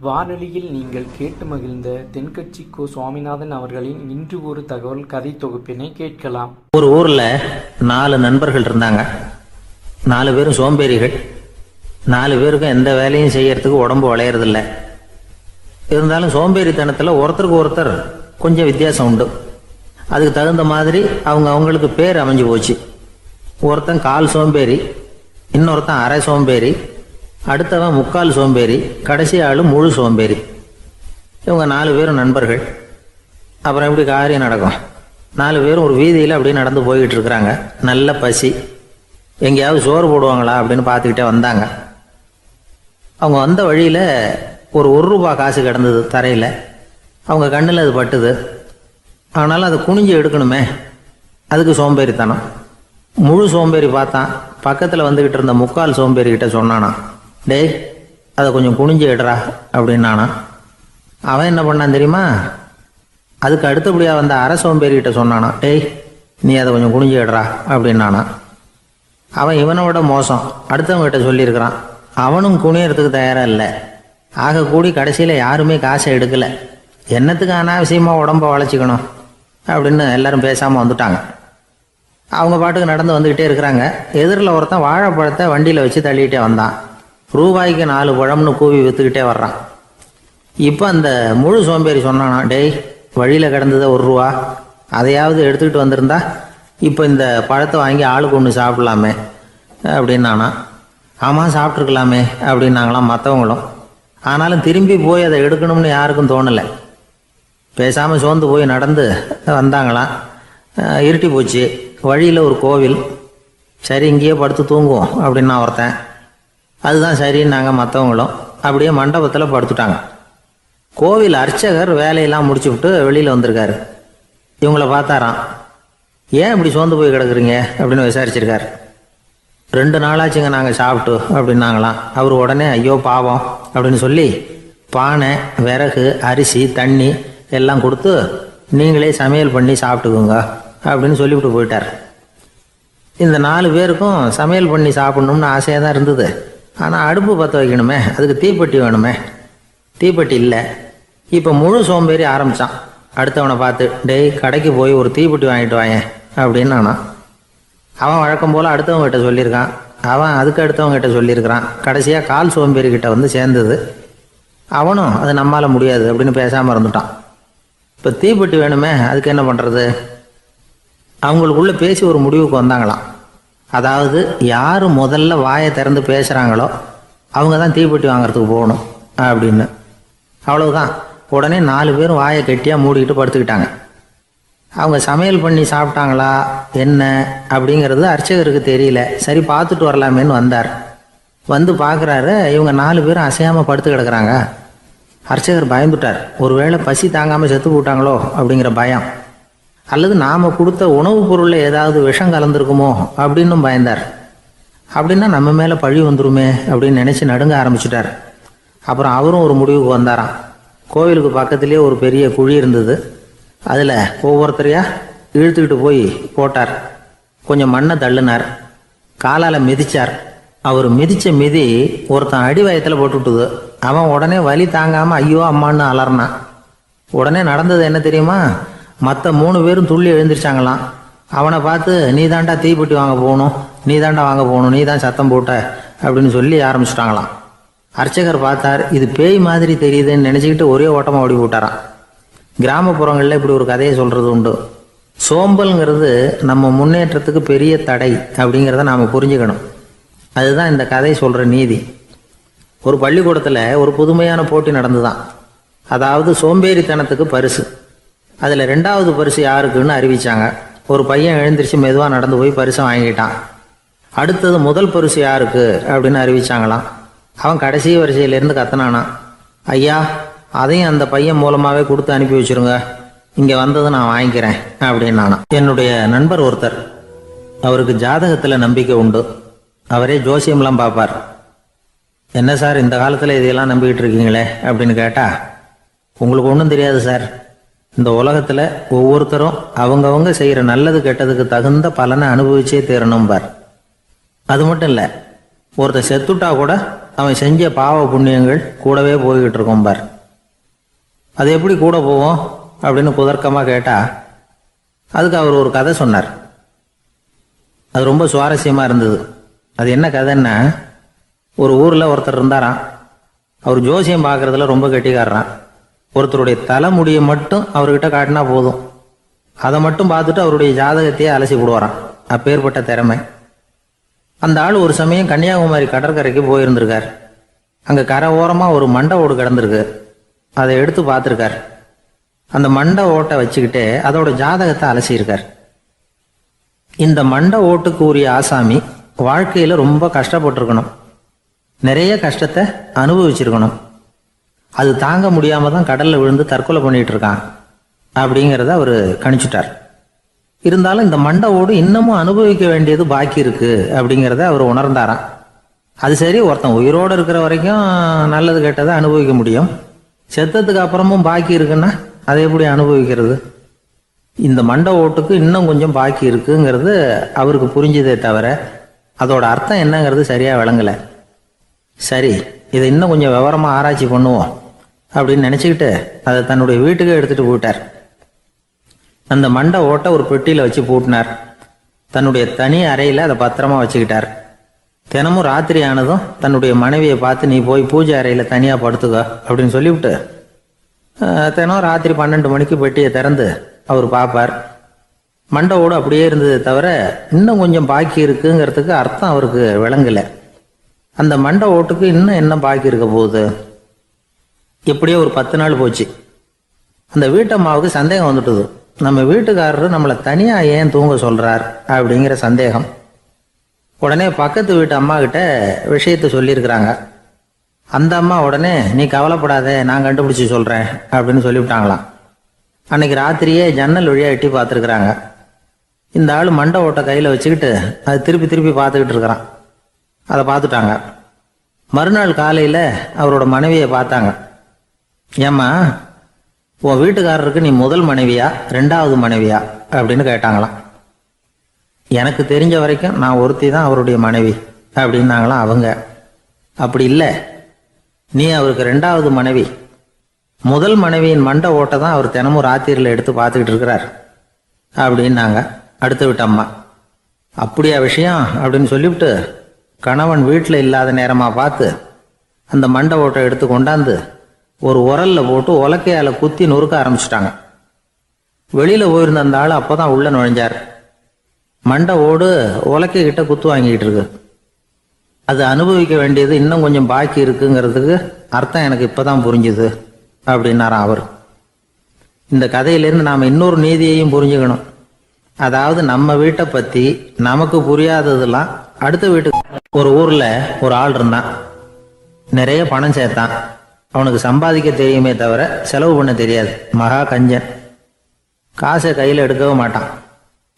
வானொலியில் நீங்கள் கேட்டு மகிழ்ந்த தென்கட்சி கோ சுவாமிநாதன் அவர்களின் இன்று ஒரு தகவல் கதை தொகுப்பினை கேட்கலாம். ஒரு ஊர்ல 4 நண்பர்கள் இருந்தாங்க. 4 பேரும் சோம்பேறிகள். 4 பேருக்கும் எந்த வேலையும் செய்யறதுக்கு உடம்பு வளையறதில்ல. இருந்தாலும் சோம்பேறித்தனத்துல ஒருத்தருக்கு ஒருத்தர் கொஞ்சம் வித்தியாசம் உண்டு. அதுக்கு தகுந்த மாதிரி அவங்களுக்கு பேர் அமைஞ்சு போச்சு. ஒருத்தன் கால் சோம்பேறி, இன்னொருத்தன் அரை சோம்பேறி, அடுத்தவன் முக்கால் சோம்பேறி, கடைசி ஆளு முழு சோம்பேறி. இவங்க 4 பேரும் நண்பர்கள். அப்புறம் எப்படி காரியம் நடக்கும்? 4 பேரும் ஒரு வீதியில் அப்படியே நடந்து போய்கிட்டு இருக்கிறாங்க. நல்ல பசி. எங்கேயாவது சோறு போடுவாங்களா அப்படின்னு பார்த்துக்கிட்டே வந்தாங்க. அவங்க வந்த வழியில் ஒரு ரூபா காசு கிடந்தது தரையில். அவங்க கண்ணில் அது பட்டுது. ஆனாலும் அதை குனிஞ்சு எடுக்கணுமே, அதுக்கு சோம்பேறித்தனம். முழு சோம்பேறி பார்த்தான். பக்கத்தில் வந்துக்கிட்டு இருந்த முக்கால் சோம்பேறிக்கிட்ட சொன்னானா, டேய் அதை கொஞ்சம் குனிஞ்சு எடுறா அப்படின்னானா. அவன் என்ன பண்ணான் தெரியுமா? அதுக்கு அடுத்தபடியாக வந்த அரை சோம்பேறிகிட்ட சொன்னானா, டேய் நீ அதை கொஞ்சம் குனிஞ்சு எடுறா அப்படின்னானா. அவன் இவனை விட மோசம். அடுத்தவங்ககிட்ட சொல்லியிருக்கிறான். அவனும் குனியறதுக்கு தயாராக இல்லை. ஆக கூடி கடைசியில் யாருமே காசை எடுக்கலை. என்னத்துக்கு அனாவசியமாக உடம்ப வளைச்சிக்கணும் அப்படின்னு எல்லாரும் பேசாமல் வந்துட்டாங்க. அவங்க பாட்டுக்கு நடந்து வந்துக்கிட்டே இருக்கிறாங்க. எதிரில் ஒருத்தன் வாழைப்பழத்தை வண்டியில் வச்சு தள்ளிக்கிட்டே வந்தான். ரூபாய்க்கு 4 பழம்னு கூவி விற்றுக்கிட்டே வர்றான். இப்போ அந்த முழு சோம்பேறி சொன்னானா, டேய் வழியில் கிடந்ததை ரூபா, அதையாவது எடுத்துக்கிட்டு வந்திருந்தா இப்போ இந்த பழத்தை வாங்கி ஆளுக்கு ஒன்று சாப்பிடலாமே அப்படின்னானா. ஆமாம் சாப்பிட்ருக்கலாமே அப்படின்னாங்களாம் மற்றவங்களும். ஆனாலும் திரும்பி போய் அதை எடுக்கணும்னு யாருக்கும் தோணலை. பேசாமல் சோர்ந்து போய் நடந்து வந்தாங்களாம். இருட்டி போச்சு. வழியில் ஒரு கோவில். சரி இங்கேயே படுத்து தூங்குவோம் அப்படின்னா ஒருத்தன். அதுதான் சரின்னாங்க மற்றவங்களும். அப்படியே மண்டபத்தில் படுத்துட்டாங்க. கோவில் அர்ச்சகர் வேலையெல்லாம் முடிச்சு விட்டு வெளியில் வந்திருக்காரு. இவங்கள பார்த்தாராம். ஏன் இப்படி சோர்ந்து போய் கிடக்குறீங்க அப்படின்னு விசாரிச்சிருக்காரு. 2 நாளாச்சுங்க நாங்கள் சாப்பிட்டு அப்படின்னாங்களாம். அவர் உடனே ஐயோ பாவம் அப்படின்னு சொல்லி பானை, விறகு, அரிசி, தண்ணி எல்லாம் கொடுத்து நீங்களே சமையல் பண்ணி சாப்பிட்டுக்குங்க அப்படின்னு சொல்லிவிட்டு போயிட்டார். இந்த 4 பேருக்கும் சமையல் பண்ணி சாப்பிட்ணும்னு ஆசையாக தான் இருந்தது. ஆனால் அடுப்பு பற்ற வைக்கணுமே, அதுக்கு தீப்பெட்டி வேணுமே. தீப்பெட்டி இல்லை. இப்போ முழு சோம்பேறி ஆரம்பித்தான். அடுத்தவனை பார்த்து, டேய் கடைக்கு போய் ஒரு தீப்பெட்டி வாங்கிட்டு வாயேன் அப்படின்னு நானான். அவன் வழக்கம் போல் அடுத்தவங்ககிட்ட சொல்லியிருக்கான். அவன் அதுக்கு அடுத்தவங்ககிட்ட சொல்லியிருக்கிறான். கடைசியாக கால் சோம்பேறிக்கிட்ட வந்து சேர்ந்தது. அவனும் அது நம்மால் முடியாது அப்படின்னு பேசாமல் இருந்துட்டான். இப்போ தீப்பெட்டி வேணுமே, அதுக்கு என்ன பண்ணுறது? அவங்களுக்குள்ளே பேசி ஒரு முடிவுக்கு வந்தாங்களாம். அதாவது யார் முதல்ல வாயை திறந்து பேசுகிறாங்களோ அவங்க தான் தீப்பெட்டி வாங்கிறதுக்கு போகணும் அப்படின்னு. அவ்வளவுதான். உடனே 4 பேரும் வாயை கெட்டியாக மூடிக்கிட்டு படுத்துக்கிட்டாங்க. அவங்க சமையல் பண்ணி சாப்பிட்டாங்களா என்ன அப்படிங்கிறது அர்ச்சகருக்கு தெரியல. சரி பார்த்துட்டு வரலாமேன்னு வந்தார். வந்து பார்க்குறாரு, இவங்க 4 பேரும் அசையாமல் படுத்து கிடக்குறாங்க. அர்ச்சகர் பயந்துட்டார். ஒருவேளை பசி தாங்காமல் செத்து போட்டாங்களோ அப்படிங்கிற பயம், அல்லது நாம் கொடுத்த உணவுப் பொருளில் ஏதாவது விஷம் கலந்துருக்குமோ அப்படின்னும் பயந்தார். அப்படின்னா நம்ம மேலே பழி வந்துருமே அப்படின்னு நினச்சி நடுங்க ஆரம்பிச்சிட்டார். அப்புறம் அவரும் ஒரு முடிவுக்கு வந்தாராம். கோவிலுக்கு பக்கத்துலேயே ஒரு பெரிய குழி இருந்தது. அதில் ஒவ்வொருத்தரையாக இழுத்துக்கிட்டு போய் போட்டார். கொஞ்சம் மண்ணை தள்ளினார். காலால் மிதித்தார். அவர் மிதித்த மிதி ஒருத்தன் அடி வயத்தில் போட்டுவிட்டுது. அவன் உடனே வலி தாங்காமல் ஐயோ அம்மான்னு அலறினான். உடனே நடந்தது என்ன தெரியுமா? மற்ற 3 பேரும் துள்ளி எழுந்திரிச்சாங்களாம். அவனை பார்த்து நீ தாண்டா தீப்பெட்டி வாங்க போகணும், நீ தாண்டா வாங்க போகணும், நீ தான் சத்தம் போட்ட அப்படின்னு சொல்லி ஆரம்பிச்சிட்டாங்களாம். அர்ச்சகர் பார்த்தார். இது பேய் மாதிரி தெரியுதுன்னு நினச்சிக்கிட்டு ஒரே ஓட்டமாக ஓடி போட்டாராம். கிராமப்புறங்களில் இப்படி ஒரு கதையை சொல்கிறது உண்டு. சோம்பல்ங்கிறது நம்ம முன்னேற்றத்துக்கு பெரிய தடை அப்படிங்கிறத நாம் புரிஞ்சுக்கணும். அதுதான் இந்த கதை சொல்கிற நீதி. ஒரு பள்ளிக்கூடத்தில் ஒரு புதுமையான போட்டி நடந்துதான். அதாவது சோம்பேறித்தனத்துக்கு பரிசு. அதில் 2வது பரிசு யாருக்குன்னு அறிவிச்சாங்க. ஒரு பையன் எழுந்திரிச்சு மெதுவாக நடந்து போய் பரிசை வாங்கிட்டான். அடுத்தது முதல் பரிசு யாருக்கு அப்படின்னு அறிவிச்சாங்களாம். அவன் கடைசி வரிசையிலேருந்து கத்தனானா, ஐயா அதையும் அந்த பையன் மூலமாகவே கொடுத்து அனுப்பி வச்சுருங்க, இங்கே வந்தது நான் வாங்கிக்கிறேன் அப்படின்னானா. என்னுடைய நண்பர் ஒருத்தர், அவருக்கு ஜாதகத்தில் நம்பிக்கை உண்டு. அவரே ஜோசியம்லாம் பார்ப்பார். என்ன சார் இந்த காலத்தில் இதையெல்லாம் நம்பிக்கிட்டு இருக்கீங்களே அப்படின்னு கேட்டால், உங்களுக்கு ஒன்றும் தெரியாது சார். இந்த உலகத்தில் ஒவ்வொருத்தரும் அவங்கவங்க செய்கிற நல்லது கெட்டதுக்கு தகுந்த பலனை அனுபவிச்சே தீரணும் பார். அது மட்டும் இல்லை, ஒருத்தர் செத்துட்டா கூட அவன் செஞ்ச பாவ புண்ணியங்கள் கூடவே போய்கிட்டு இருக்கும் பார். அது எப்படி கூட போவோம் அப்படின்னு குதர்க்கமாக கேட்டா அதுக்கு அவர் ஒரு கதை சொன்னார். அது ரொம்ப சுவாரஸ்யமாக இருந்தது. அது என்ன கதைன்னா, ஒரு ஊரில் ஒருத்தர் இருந்தாராம். அவர் ஜோசியம் பார்க்குறதுல ரொம்ப கெட்டிக்காரரான். ஒருத்தருடைய தலைமுடியை மட்டும் அவர்கிட்ட காட்டினா போதும், அதை மட்டும் பார்த்துட்டு அவருடைய ஜாதகத்தையே அலசி விடுவாராம். அப்பேற்பட்ட திறமை. அந்த ஆள் ஒரு சமயம் கன்னியாகுமரி கடற்கரைக்கு போயிருந்திருக்கார். அங்கே கரை ஓரமாக ஒரு மண்டை ஓடு கிடந்திருக்கு. அதை எடுத்து பார்த்துருக்கார். அந்த மண்டை ஓட்டை வச்சுக்கிட்டே அதோட ஜாதகத்தை அலசியிருக்கார். இந்த மண்டை ஓட்டுக்கு உரிய ஆசாமி வாழ்க்கையில் ரொம்ப கஷ்டப்பட்டிருக்கணும், நிறைய கஷ்டத்தை அனுபவிச்சிருக்கணும். அது தாங்க முடியாமல் தான் கடலில் விழுந்து தற்கொலை பண்ணிட்டு இருக்கான் அப்படிங்கிறத அவர் கணிச்சுட்டார். இருந்தாலும் இந்த மண்டை ஓடு இன்னமும் அனுபவிக்க வேண்டியது பாக்கி இருக்கு அப்படிங்கிறத அவர் உணர்ந்தாராம். அது சரி, ஒருத்தன் உயிரோடு இருக்கிற வரைக்கும் நல்லது கெட்டதை அனுபவிக்க முடியும், செத்ததுக்கு அப்புறமும் பாக்கி இருக்குன்னா அதை எப்படி அனுபவிக்கிறது? இந்த மண்டை ஓட்டுக்கு இன்னும் கொஞ்சம் பாக்கி இருக்குங்கிறது அவருக்கு புரிஞ்சதே தவிர அதோட அர்த்தம் என்னங்கிறது சரியாக விளங்கலை. சரி, இதை இன்னும் கொஞ்சம் விவரமாக ஆராய்ச்சி பண்ணுவோம் அப்படின்னு நினச்சிக்கிட்டு அதை தன்னுடைய வீட்டுக்கு எடுத்துகிட்டு போயிட்டார். அந்த மண்டை ஓட்டை ஒரு பெட்டியில் வச்சு பூட்டினார். தன்னுடைய தனி அறையில் அதை பத்திரமா வச்சுக்கிட்டார். தினமும் ராத்திரி ஆனதும் தன்னுடைய மனைவியை பார்த்து, நீ போய் பூஜை அறையில் தனியாக படுத்துக்க அப்படின்னு சொல்லிவிட்டு தினம் ராத்திரி 12 மணிக்கு பெட்டியை திறந்து அவர் பார்ப்பார். மண்டை ஓடு அப்படியே இருந்தது தவிர இன்னும் கொஞ்சம் பாக்கி இருக்குங்கிறதுக்கு அர்த்தம் அவருக்கு விளங்கலை. அந்த மண்டை ஓட்டுக்கு இன்னும் என்ன பாக்கி இருக்க போகுது? எப்படியோ ஒரு 10 நாள் போச்சு. அந்த வீட்டம்மாவுக்கு சந்தேகம் வந்துட்டுது. நம்ம வீட்டுக்காரரு நம்மளை தனியாக ஏன் தூங்க சொல்கிறார் அப்படிங்கிற சந்தேகம். உடனே பக்கத்து வீட்டு அம்மா கிட்ட விஷயத்தை சொல்லியிருக்கிறாங்க. அந்த அம்மா உடனே, நீ கவலைப்படாத, நான் கண்டுபிடிச்சி சொல்கிறேன் அப்படின்னு சொல்லிவிட்டாங்களாம். அன்னைக்கு ராத்திரியே ஜன்னல் வழியாக எட்டி பார்த்துருக்குறாங்க. இந்த ஆள் மண்டை ஓட்டை கையில் வச்சுக்கிட்டு அது திருப்பி திருப்பி பார்த்துக்கிட்டு இருக்கிறான். அதை பார்த்துட்டாங்க. மறுநாள் காலையில் அவரோட மனைவியை பார்த்தாங்க. ஏம்மா, உன் வீட்டுக்காரருக்கு நீ முதல் மனைவியா 2வது மனைவியா அப்படின்னு கேட்டாங்களாம். எனக்கு தெரிஞ்ச வரைக்கும் நான் ஒருத்தி தான் அவருடைய மனைவி அப்படின்னாங்களாம் அவங்க. அப்படி இல்லை, நீ அவருக்கு 2வது மனைவி. முதல் மனைவியின் மண்டை ஓட்டை தான் அவர் தினமும் ராத்திரியில் எடுத்து பார்த்துக்கிட்டு இருக்கிறார் அப்படின்னாங்க அடுத்த வீட்டு அம்மா. அப்படியா விஷயம் அப்படின்னு சொல்லிவிட்டு கணவன் வீட்டில் இல்லாத நேரமாக பார்த்து அந்த மண்டை ஓட்டை எடுத்து கொண்டாந்து ஒரு உரலில் போட்டு உலக்கையால் குத்தி நொறுக்க ஆரம்பிச்சிட்டாங்க. வெளியில் போயிருந்த அந்த ஆள் அப்போ தான் உள்ளே நுழைஞ்சார். மண்டை ஓடு உலக்கை கிட்ட குத்து வாங்கிக்கிட்டு இருக்கு. அது அனுபவிக்க வேண்டியது இன்னும் கொஞ்சம் பாக்கி இருக்குங்கிறதுக்கு அர்த்தம் எனக்கு இப்போ தான் புரிஞ்சுது அப்படின்னாராம் அவர். இந்த கதையிலேருந்து நாம் இன்னொரு நீதியையும் புரிஞ்சுக்கணும். அதாவது நம்ம வீட்டை பற்றி நமக்கு புரியாததெல்லாம் அடுத்த வீட்டுக்கு. ஒரு ஊரில் ஒரு ஆள் இருந்தான். நிறைய பணம் சேர்த்தான். அவனுக்கு சம்பாதிக்க தெரியுமே தவிர செலவு பண்ண தெரியாது. மகா கஞ்சன். காசை கையில் எடுக்கவே மாட்டான்.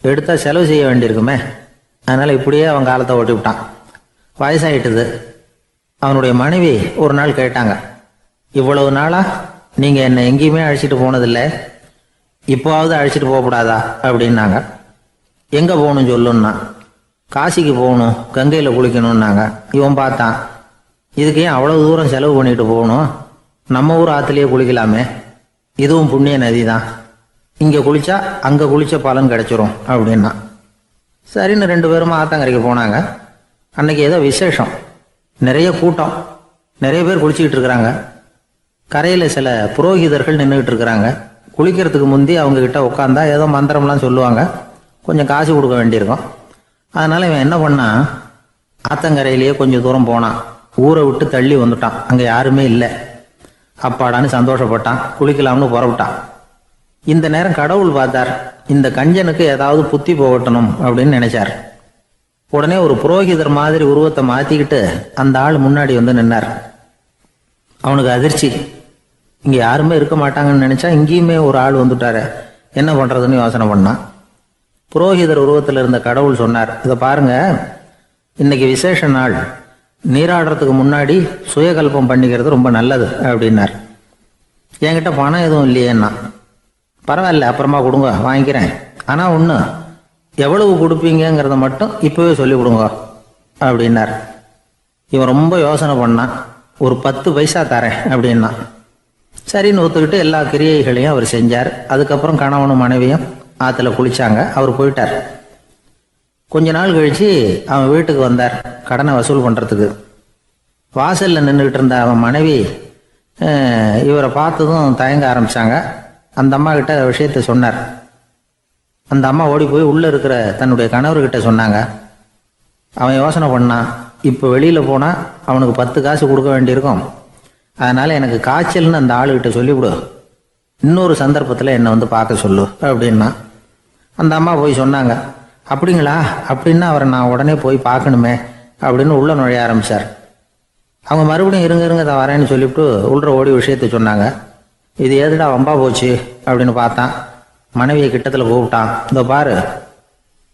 எடுத்தால் செலவு செய்ய வேண்டியிருக்குமே. அதனால் இப்படியே அவன் காலத்தை ஓட்டி விட்டான். வயசாயிட்டுது. அவனுடைய மனைவி ஒரு நாள் கேட்டாங்க, இவ்வளவு நாளா நீங்கள் என்னை எங்கேயுமே அழைச்சிட்டு போனதில்லை, இப்போவாவது அழைச்சிட்டு போகக்கூடாதா அப்படின்னாங்க. எங்கே போகணும் சொல்லுன்னா. காசிக்கு போகணும், கங்கையில் குளிக்கணும்னாங்க. இவன் பார்த்தான், இதுக்கு ஏன் அவ்வளோ தூரம் செலவு பண்ணிட்டு போகணும், நம்ம ஊர் ஆற்றுலேயே குளிக்கலாமே, இதுவும் புண்ணிய நதி தான், இங்கே குளிச்சா அங்கே குளிச்ச பலன் கிடைச்சிரும் அப்படின்னா. சரின்னு 2 பேரும் ஆத்தங்கரைக்கு போனாங்க. அன்னைக்கு ஏதோ விசேஷம், நிறைய கூட்டம், நிறைய பேர் குளிச்சுக்கிட்டு இருக்கிறாங்க. கரையில் சில புரோகிதர்கள் நின்றுக்கிட்டு இருக்கிறாங்க. குளிக்கிறதுக்கு முந்தி அவங்க கிட்ட உட்காந்தா ஏதோ மந்திரம்லாம் சொல்லுவாங்க, கொஞ்சம் காசு கொடுக்க வேண்டியிருக்கும். அதனால இவன் என்ன பண்ணான், ஆத்தங்கரையிலேயே கொஞ்சம் தூரம் போனான். ஊரை விட்டு தள்ளி வந்துட்டான். அங்கே யாருமே இல்லை. அப்பாடான்னு சந்தோஷப்பட்டான். குளிக்கலாம்னு புறப்பட்டான். இந்த நேரம் கடவுள் பார்த்தார், இந்த கஞ்சனுக்கு ஏதாவது புத்தி போகட்டணும் அப்படின்னு நினைச்சார். உடனே ஒரு புரோகிதர் மாதிரி உருவத்தை மாற்றிக்கிட்டு அந்த ஆள் முன்னாடி வந்து நின்னார். அவனுக்கு அதிர்ச்சி. இங்கே யாருமே இருக்க மாட்டாங்கன்னு நினச்சா இங்கேயுமே ஒரு ஆள் வந்துட்டாரு, என்ன பண்ணுறதுன்னு யோசனை பண்ணான். புரோகிதர் உருவத்தில் இருந்த கடவுள் சொன்னார், இதை பாருங்க, இன்னைக்கு விசேஷ நாள், நீராடுறதுக்கு முன்னாடி சுயகல்பம் பண்ணிக்கிறது ரொம்ப நல்லது அப்படின்னார். என்கிட்ட பணம் எதுவும் இல்லையேன்னா. பரவாயில்ல, அப்புறமா கொடுங்க, வாங்கிக்கிறேன். ஆனால் ஒன்று, எவ்வளவு கொடுப்பீங்கிறத மட்டும் இப்போவே சொல்லி கொடுங்க அப்படின்னார். இவன் ரொம்ப யோசனை பண்ணான். ஒரு 10 பைசா தரேன் அப்படின்னா. சரின்னு ஒத்துக்கிட்டு எல்லா கிரியைகளையும் அவர் செஞ்சார். அதுக்கப்புறம் கணவனும் மனைவியும் ஆற்றுல குளிச்சாங்க. அவர் போயிட்டார். கொஞ்ச நாள் கழிச்சு அவன் வீட்டுக்கு வந்தார் கடனை வசூல் பண்ணுறதுக்கு. வாசலில் நின்றுக்கிட்டு இருந்த அவன் மனைவி இவரை பார்த்ததும் தயங்க ஆரம்பித்தாங்க. அந்த அம்மா கிட்ட விஷயத்த சொன்னார். அந்த அம்மா ஓடி போய் உள்ளே இருக்கிற தன்னுடைய கணவர்கிட்ட சொன்னாங்க. அவன் யோசனை பண்ணான், இப்போ வெளியில் போனால் அவனுக்கு 10 காசு கொடுக்க வேண்டியிருக்கும். அதனால் எனக்கு காய்ச்சல்னு அந்த ஆளுகிட்ட சொல்லிவிடு, இன்னொரு சந்தர்ப்பத்தில் என்னை வந்து பார்க்க சொல்லு அப்படின்னா. அந்த அம்மா போய் சொன்னாங்க. அப்படிங்களா, அப்படின்னா அவரை நான் உடனே போய் பார்க்கணுமே அப்படின்னு உள்ளே நுழைய ஆரம்பித்தார். அவங்க மறுபடியும் இருங்க தான் வரேன்னு சொல்லிவிட்டு உள்ள ஓடி விஷயத்த சொன்னாங்க. இது எதுடா வம்பா போச்சு அப்படின்னு பார்த்தான். மனைவியை கிட்டத்தில் கூப்பிட்டான். இந்த பாரு,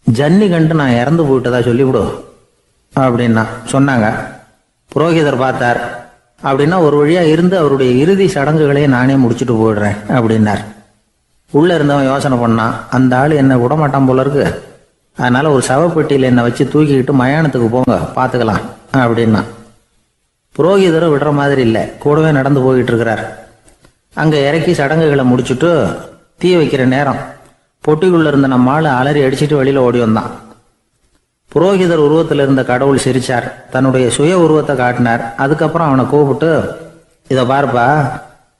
ஜன்னி கண்டு நான் இறந்து போயிட்டதா சொல்லிவிடு அப்படின்னா சொன்னாங்க. புரோகிதர் பார்த்தார். அப்படின்னா ஒரு வழியாக இருந்து அவருடைய இறுதி சடங்குகளையும் நானே முடிச்சுட்டு போயிடுறேன் அப்படின்னார். உள்ளே இருந்தவன் யோசனை பண்ணான், அந்த ஆள் என்னை விடமாட்டான் போல இருக்கு. அதனால் ஒரு சவப்பெட்டியில் என்னை வச்சு தூக்கிக்கிட்டு மயானத்துக்கு போங்க, பார்த்துக்கலாம் அப்படின்னா. புரோகிதரும் விடுற மாதிரி இல்லை, கூடவே நடந்து போயிட்டு இருக்கிறார். அங்கே இறக்கி சடங்குகளை முடிச்சுட்டு தீ வைக்கிற நேரம் பொட்டிக்குள்ளே இருந்த நம்ம ஆள் அலறி அடிச்சுட்டு வெளியில் ஓடி வந்தான். புரோகிதர் உருவத்தில் இருந்த கடவுள் சிரிச்சார். தன்னுடைய சுய உருவத்தை காட்டினார். அதுக்கப்புறம் அவனை கூப்பிட்டு, இதை பாருப்பா,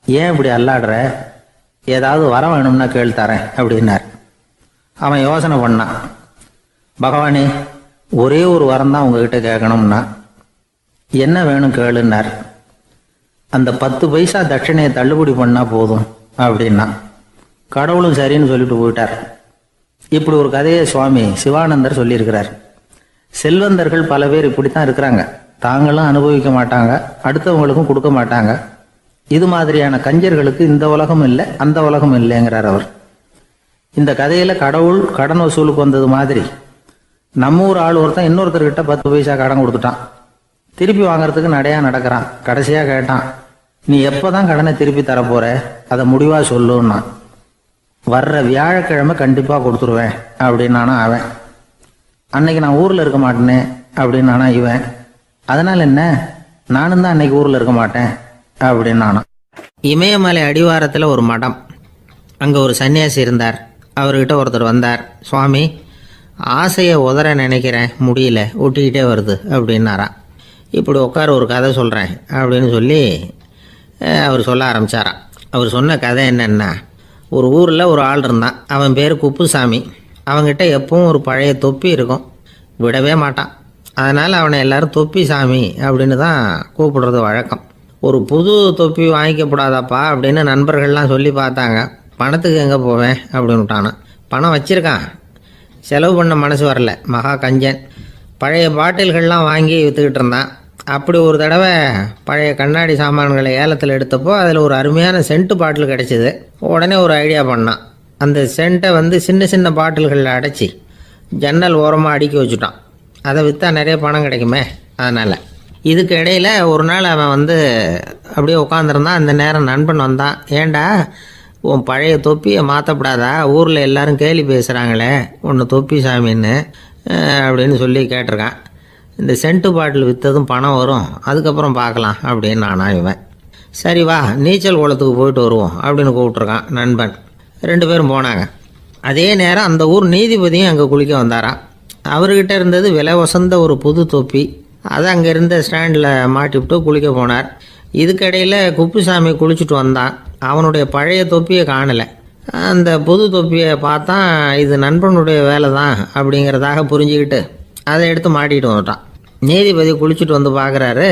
ஏன் இப்படி அல்லாடுற, ஏதாவது வர வேணும்னா கேள் தரேன் அப்படின்னார். அவன் யோசனை பண்ணான். பகவானே, ஒரே ஒரு வரம் தான் உங்ககிட்ட கேட்கணும்னா. என்ன வேணும் கேளுன்னார். அந்த 10 பைசா தட்சணையை தள்ளுபடி பண்ணா போதும் அப்படின்னா. கடவுளும் சரின்னு சொல்லிட்டு போயிட்டார். இப்படி ஒரு கதையை சுவாமி சிவானந்தர் சொல்லியிருக்கிறார். செல்வந்தர்கள் பல பேர் இப்படித்தான் இருக்கிறாங்க. தாங்களும் அனுபவிக்க மாட்டாங்க, அடுத்தவங்களுக்கும் கொடுக்க மாட்டாங்க. இது மாதிரியான கஞ்சர்களுக்கு இந்த உலகம் இல்லை, அந்த உலகம் இல்லைங்கிறார் அவர். இந்த கதையில கடவுள் கடன் வசூலுக்கு வந்தது மாதிரி நம்ம ஊர் ஆள் ஒருத்தன் இன்னொருத்தர்கிட்ட 10 பைசா கடன் கொடுத்துட்டான். திருப்பி வாங்கறதுக்கு நடையா நடக்கிறான். கடைசியா கேட்டான், நீ எப்பதான் கடனை திருப்பி தரப்போற, அதை முடிவா சொல்லுன்னா. வர்ற வியாழக்கிழமை கண்டிப்பா கொடுத்துருவேன் அப்படின்னானா அவன். அன்னைக்கு நான் ஊர்ல இருக்க மாட்டேனே அப்படின்னானா இவன். அதனால என்ன, நானும் தான் அன்னைக்கு ஊர்ல இருக்க மாட்டேன் அப்படின்னானா. இமயமலை அடிவாரத்தில் ஒரு மடம். அங்கே ஒரு சன்னியாசி இருந்தார். அவர்கிட்ட ஒருத்தர் வந்தார். சுவாமி, ஆசையை உதற நினைக்கிறேன், முடியல, ஒட்டிக்கிட்டே வருது அப்படின்னாராம். இப்படி உட்கார, ஒரு கதை சொல்கிறேன் அப்படின்னு சொல்லி அவர் சொல்ல ஆரம்பித்தாராம். அவர் சொன்ன கதை என்னென்னா, ஒரு ஊரில் ஒரு ஆள் இருந்தான். அவன் பேர் குப்புசாமி. அவங்ககிட்ட எப்பவும் ஒரு பழைய தொப்பி இருக்கும், விடவே மாட்டான். அதனால் அவனை எல்லாரும் தொப்பி சாமி அப்படின்னு தான் கூப்பிடுறது வழக்கம். ஒரு புது தொப்பி வாங்கிக்கப்படாதாப்பா அப்படின்னு நண்பர்கள்லாம் சொல்லி பார்த்தாங்க. பணத்துக்கு எங்கே போவேன் அப்படின்னு விட்டானா. பணம் வச்சுருக்கான், செலவு பண்ண மனசு வரல, மகா கஞ்சன். பழைய பாட்டில்கள்லாம் வாங்கி விற்றுக்கிட்டு இருந்தான். அப்படி ஒரு தடவை பழைய கண்ணாடி சாமான்களை ஏலத்தில் எடுத்தப்போ அதில் ஒரு அருமையான சென்ட்டு பாட்டில் கிடச்சிது. உடனே ஒரு ஐடியா பண்ணான். அந்த சென்ட்டை வந்து சின்ன சின்ன பாட்டில்களில் அடைச்சி ஜன்னல் ஓரமாக அடுக்கி வச்சுட்டான். அதை விற்றா நிறைய பணம் கிடைக்குமே, அதனால். இதுக்கு இடையில் ஒரு நாள் அவன் வந்து அப்படியே உட்காந்துருந்தான். அந்த நேரம் நண்பன் வந்தான். ஏண்டா, உன் பழைய தொப்பியை மாற்றப்படாதா, ஊரில் எல்லாரும் கேலி பேசுகிறாங்களே உன்னை தொப்பி சாமின்னு அப்படின்னு சொல்லி கேட்டிருக்கான். இந்த சென்ட்டு பாட்டில் விற்றதும் பணம் வரும், அதுக்கப்புறம் பார்க்கலாம் அப்படின்னு நானா இவன். சரி வா, நீச்சல் குளத்துக்கு போயிட்டு வருவோம் அப்படின்னு கூப்பிட்ருக்கான் நண்பன். 2 பேரும் போனாங்க. அதே நேரம் அந்த ஊர் நீதிபதியும் அங்கே குளிக்க வந்தாராம். அவர்கிட்ட இருந்தது விலை வசந்த ஒரு புது தொப்பி. அதை அங்கே இருந்த ஸ்டாண்டில் மாட்டிவிட்டு குளிக்க போனார். இதுக்கிடையில் குப்புசாமி குளிச்சுட்டு வந்தான். அவனுடைய பழைய தொப்பியை காணலை. அந்த புது தொப்பியை பார்த்தா இது நண்பனுடைய வேலை தான் அப்படிங்கிறதாக புரிஞ்சுக்கிட்டு அதை எடுத்து மாட்டிகிட்டு வந்துட்டான். நீதிபதி குளிச்சுட்டு வந்து பார்க்குறாரு,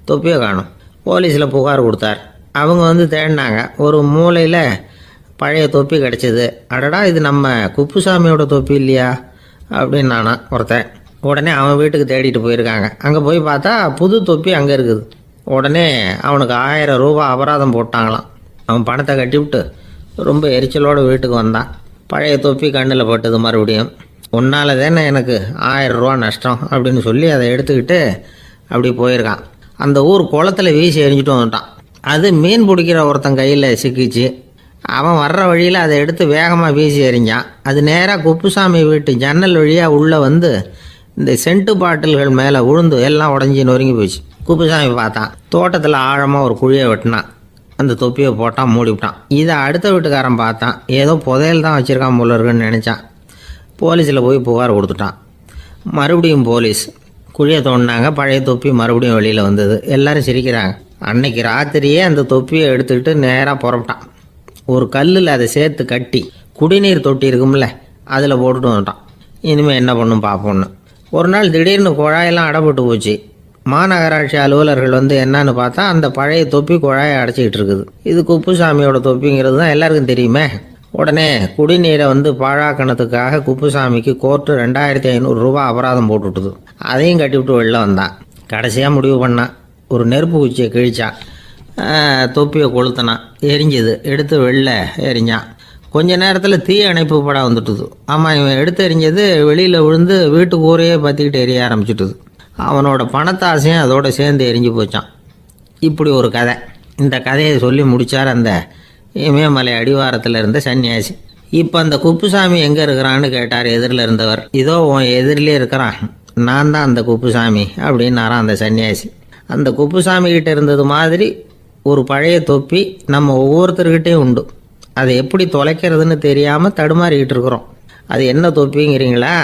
தொப்பியை காணும். போலீஸில் புகார் கொடுத்தார். அவங்க வந்து தேடினாங்க. ஒரு மூலையில் பழைய தொப்பி கிடச்சிது. அடடா, இது நம்ம குப்புசாமியோட தொப்பி இல்லையா அப்படின்னு நானா ஒருத்தன். உடனே அவன் வீட்டுக்கு தேடிட்டு போயிருக்காங்க. அங்கே போய் பார்த்தா புது தொப்பி அங்கே இருக்குது. உடனே அவனுக்கு 1000 ரூபா அபராதம் போட்டாங்களாம். அவன் பணத்தை கட்டிவிட்டு ரொம்ப எரிச்சலோடு வீட்டுக்கு வந்தான். பழைய தொப்பி கண்ணில் பட்டது. மறுபடியும், உன்னால் தானே எனக்கு 1000 ரூபா நஷ்டம் அப்படின்னு சொல்லி அதை எடுத்துக்கிட்டு அப்படி போயிருக்கான். அந்த ஊர் குளத்தில் வீசி எரிஞ்சிட்டு வந்துட்டான். அது மீன் பிடிக்கிற ஒருத்தன் கையில் சிக்கிச்சு. அவன் வர்ற வழியில் அதை எடுத்து வேகமாக வீசி எறிஞ்சான். அது நேராக குப்புசாமி வீட்டு ஜன்னல் வழியாக உள்ளே வந்து இந்த சென்ட்டு பாட்டில்கள் மேலே விழுந்து எல்லாம் உடஞ்சி நொறுங்கி போச்சு. குப்புசாமி பார்த்தான், தோட்டத்தில் ஆழமாக ஒரு குழியை வெட்டினான், அந்த தொப்பியை போட்டான், மூடிவிட்டான். இதை அடுத்த வீட்டுக்காரன் பார்த்தான், ஏதோ புதையல் தான் வச்சுருக்கான் போல இருக்குன்னு நினச்சான். போலீஸில் போய் புகார் கொடுத்துட்டான். மறுபடியும் போலீஸ் குழியை தோண்டினாங்க. பழைய தொப்பி மறுபடியும் வெளியில் வந்தது. எல்லோரும் சிரிக்கிறாங்க. அன்னைக்கு ராத்திரியே அந்த தொப்பியை எடுத்துக்கிட்டு நேராக புறப்பட்டான். ஒரு கல்லில் அதை சேர்த்து கட்டி குடிநீர் தொட்டி இருக்கும்ல, அதில் போட்டுட்டு வந்துட்டான். இனிமேல் என்ன பண்ணும் பார்ப்போன்னு. ஒரு நாள் திடீர்னு குழாயெல்லாம் அடைப்பட்டு போச்சு. மாநகராட்சி அலுவலர்கள் வந்து என்னன்னு பார்த்தா அந்த பழைய தொப்பி குழாயை அடைச்சிக்கிட்டு இருக்குது. இது குப்புசாமியோட தொப்பிங்கிறது தான் எல்லாருக்கும் தெரியுமே. உடனே குடிநீரை வந்து பாழாக்கணத்துக்காக குப்புசாமிக்கு கோர்ட்டு 2500 ரூபா அபராதம் போட்டுவிட்டுது. அதையும் கட்டிவிட்டு வெளில வந்தான். கடைசியாக முடிவு பண்ணான், ஒரு நெருப்பு குச்சியை கிழிச்சான், தொப்பியை கொளுத்தினான், எரிஞ்சுது, எடுத்து வெளில எரிஞ்சான். கொஞ்ச நேரத்தில் தீ அணைப்பு படம் வந்துட்டுது. ஆமாம், இவன் எடுத்து எரிஞ்சது வெளியில் விழுந்து வீட்டு கூரையே பற்றிக்கிட்டு எரிய ஆரம்பிச்சுட்டுது. அவனோட பணத்தாசையும் அதோடு சேர்ந்து எரிஞ்சு போச்சான். இப்படி ஒரு கதை. இந்த கதையை சொல்லி முடித்தார் அந்த இமயமலை அடிவாரத்தில் இருந்த சன்னியாசி. இப்போ அந்த குப்புசாமி எங்கே இருக்கிறான்னு கேட்டார் எதிரில் இருந்தவர். இதோ உன் எதிரிலே இருக்கிறான், நான் தான் அந்த குப்புசாமி அப்படின்னாரான் அந்த சன்னியாசி. அந்த குப்புசாமி கிட்ட இருந்தது மாதிரி ஒரு பழைய தொப்பி நம்ம ஒவ்வொருத்தர்கிட்டையும் உண்டு. அதை எப்படி தொலைக்கிறதுன்னு தெரியாமல் தடுமாறிக்கிட்டு இருக்கிறோம். அது என்ன தொப்பிங்கிறீங்களா?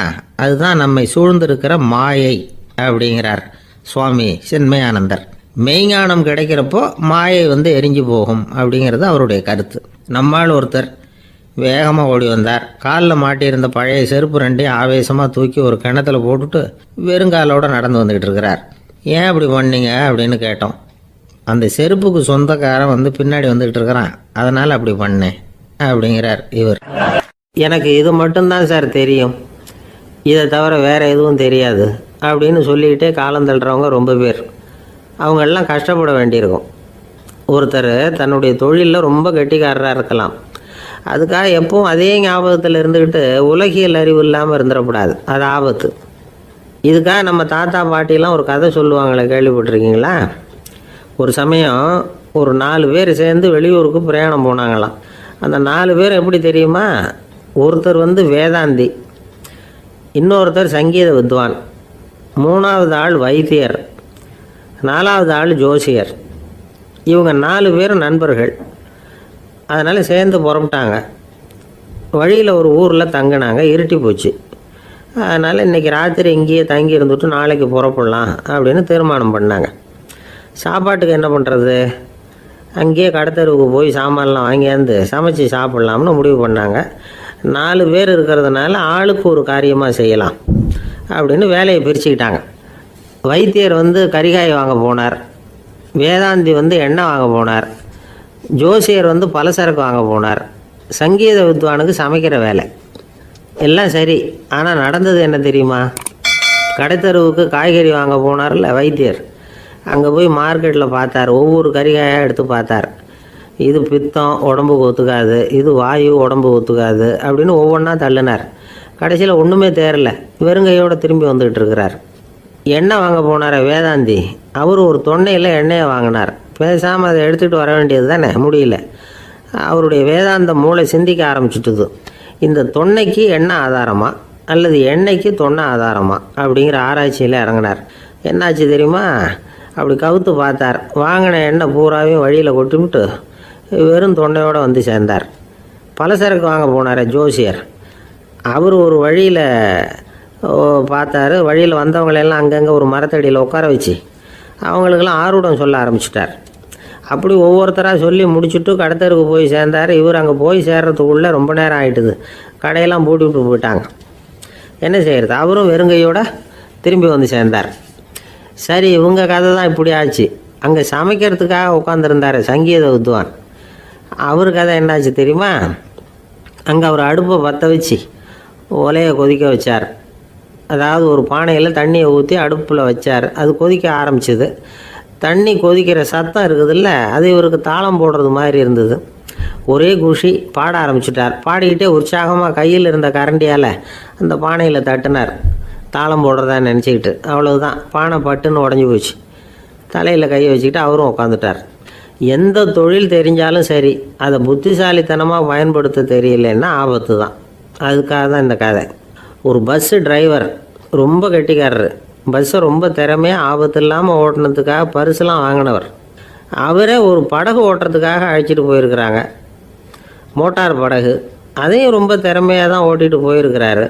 அதுதான் நம்மை சூழ்ந்திருக்கிற மாயை அப்படிங்கிறார் சுவாமி சின்மயானந்தர். மெய்ஞானம் கிடைக்கிறப்போ மாயை வந்து எரிஞ்சு போகும் அப்படிங்கிறது அவருடைய கருத்து. நம்மால் ஒருத்தர் வேகமாக ஓடி வந்தார். காலில் மாட்டியிருந்த பழைய செருப்பு ரெண்டையும் ஆவேசமாக தூக்கி ஒரு கிணத்துல போட்டுட்டு வெறுங்காலோடு நடந்து வந்துக்கிட்டு இருக்கிறார். ஏன் அப்படி பண்ணீங்க அப்படின்னு கேட்டோம். அந்த செருப்புக்கு சொந்தக்காரன் வந்து பின்னாடி வந்துக்கிட்டு இருக்கிறான், அதனால் அப்படி பண்ணேன் அப்படிங்கிறார் இவர். எனக்கு இது மட்டும்தான் சார் தெரியும், இதை தவிர வேறு எதுவும் தெரியாது அப்படின்னு சொல்லிக்கிட்டே காலம் தள்ளுறவங்க ரொம்ப பேர். அவங்களெல்லாம் கஷ்டப்பட வேண்டியிருக்கும். ஒருத்தர் தன்னுடைய தொழிலில் ரொம்ப கெட்டிக்காரராக இருக்கலாம். அதுக்காக எப்பவும் அதே ஞாபகத்தில் இருந்துக்கிட்டு உலகியல் அறிவு இல்லாமல் இருந்துடக்கூடாது, அது ஆபத்து. இதுக்காக நம்ம தாத்தா பாட்டிலாம் ஒரு கதை சொல்லுவாங்களே, கேள்விப்பட்டிருக்கீங்களா? ஒரு சமயம் ஒரு 4 பேர் சேர்ந்து வெளியூருக்கு பிரயாணம் போனாங்களாம். அந்த 4 பேர் எப்படி தெரியுமா? ஒருத்தர் வந்து வேதாந்தி, இன்னொருத்தர் சங்கீத வித்வான், 3வது ஆள் வைத்தியர், 4வது ஆள் ஜோசியர். இவங்க 4 பேரும் நண்பர்கள். அதனால் சேர்ந்து புறப்பட்டாங்க. வழியில் ஒரு ஊரில் தங்கினாங்க. இருட்டி போச்சு. அதனால் இன்றைக்கி ராத்திரி இங்கேயே தங்கி இருந்துட்டு நாளைக்கு புறப்படலாம் அப்படின்னு தீர்மானம் பண்ணாங்க. சாப்பாட்டுக்கு என்ன பண்ணுறது? அங்கேயே கடத்தெருவுக்கு போய் சாமான்லாம் வாங்கியாந்து சமைச்சு சாப்பிட்லாம்னு முடிவு பண்ணாங்க. 4 பேர் இருக்கிறதுனால ஆளுக்கு ஒரு காரியமாக செய்யலாம் அப்படின்னு வேலையை பிரிச்சுக்கிட்டாங்க. வைத்தியர் வந்து கறிகாய் வாங்க போனார், வேதாந்தி வந்து எண்ணெய் வாங்க போனார், ஜோசியர் வந்து பலசரக்கு வாங்க போனார், சங்கீத வித்வானுக்கு சமைக்கிற வேலை. எல்லாம் சரி, ஆனால் நடந்தது என்ன தெரியுமா? கடைத்தெருவுக்கு காய்கறி வாங்க போனார்ல வைத்தியர், அங்கே போய் மார்க்கெட்டில் பார்த்தார். ஒவ்வொரு கறிகாயாக எடுத்து பார்த்தார். இது பித்தம், உடம்புக்கு ஒத்துக்காது, இது வாயு, உடம்பு ஒத்துக்காது அப்படின்னு ஒவ்வொன்றா தள்ளினார். கடைசியில் ஒன்றுமே தேரல, வெறுங்கையோடு திரும்பி வந்துக்கிட்டு இருக்கிறார். எண்ணெய் வாங்க போனார் வேதாந்தி, அவர் ஒரு தொன்னையில் எண்ணெயை வாங்கினார். பேசாமல் அதை எடுத்துகிட்டு வர வேண்டியது தானே, முடியல. அவருடைய வேதாந்த மூளை சிந்திக்க ஆரம்பிச்சுட்டுது. இந்த தொன்னைக்கு எண்ணெய் ஆதாரமா அல்லது எண்ணெய்க்கு தொன்னை ஆதாரமா அப்படிங்கிற ஆராய்ச்சியில் இறங்கினார். என்னாச்சு தெரியுமா? அப்படி கவுத்து பார்த்தார். வாங்கின எண்ணெய் பூராவையும் வழியில் கொட்டிவிட்டு வெறும் தொண்டையோடு வந்து சேர்ந்தார். பலசரக்கு வாங்க போனார் ஜோசியர். அவர் ஒரு வழியில் பார்த்தாரு. வழியில் வந்தவங்களெல்லாம் அங்கங்கே ஒரு மரத்தடியில் உட்கார வச்சு அவங்களுக்கெல்லாம் ஆர்வம் சொல்ல ஆரம்பிச்சிட்டார். அப்படி ஒவ்வொருத்தராக சொல்லி முடிச்சுட்டு கடத்தருக்கு போய் சேர்ந்தார். இவர் அங்கே போய் சேர்றதுக்குள்ளே ரொம்ப நேரம் ஆகிட்டுது. கடையெல்லாம் பூட்டி விட்டு போயிட்டாங்க. என்ன செய்கிறது? அவரும் வெறுங்கையோடு திரும்பி வந்து சேர்ந்தார். சரி, இவங்க கதை தான் இப்படி ஆச்சு. அங்கே சமைக்கிறதுக்காக உட்காந்துருந்தார் சங்கீத வித்வான். அவர் கதை என்னாச்சு தெரியுமா? அங்கே அவர் அடுப்பை பற்ற வச்சு ஒலையை கொதிக்க வச்சார். அதாவது ஒரு பானையில் தண்ணியை ஊற்றி அடுப்பில் வச்சார். அது கொதிக்க ஆரம்பிச்சிது. தண்ணி கொதிக்கிற சத்தம் இருக்குதுல்ல, அது இவருக்கு தாளம் போடுறது மாதிரி இருந்தது. ஒரே குஷி, பாட ஆரம்பிச்சிட்டார். பாடிக்கிட்டே உற்சாகமாக கையில் இருந்த கரண்டியால் அந்த பானையில் தட்டினார், தாளம் போடுறதா நினச்சிக்கிட்டு. அவ்வளவுதான், பானை பட்டுன்னு உடஞ்சி போச்சு. தலையில் கையை வச்சுக்கிட்டு அவரும் உட்காந்துட்டார். எந்த தொழில் தெரிஞ்சாலும் சரி, அதை புத்திசாலித்தனமாக பயன்படுத்த தெரியலன்னா ஆபத்து தான். அதுக்காக தான் இந்த கதை. ஒரு பஸ்ஸு டிரைவர் ரொம்ப கெட்டிக்காரரு. பஸ்ஸை ரொம்ப திறமையாக ஆபத்து இல்லாமல் ஓட்டினதுக்காக பரிசுலாம் வாங்கினவர். அவரே ஒரு படகு ஓட்டுறதுக்காக அழைச்சிட்டு போயிருக்கிறாங்க, மோட்டார் படகு. அதையும் ரொம்ப திறமையாக தான் ஓட்டிகிட்டு போயிருக்கிறாரு.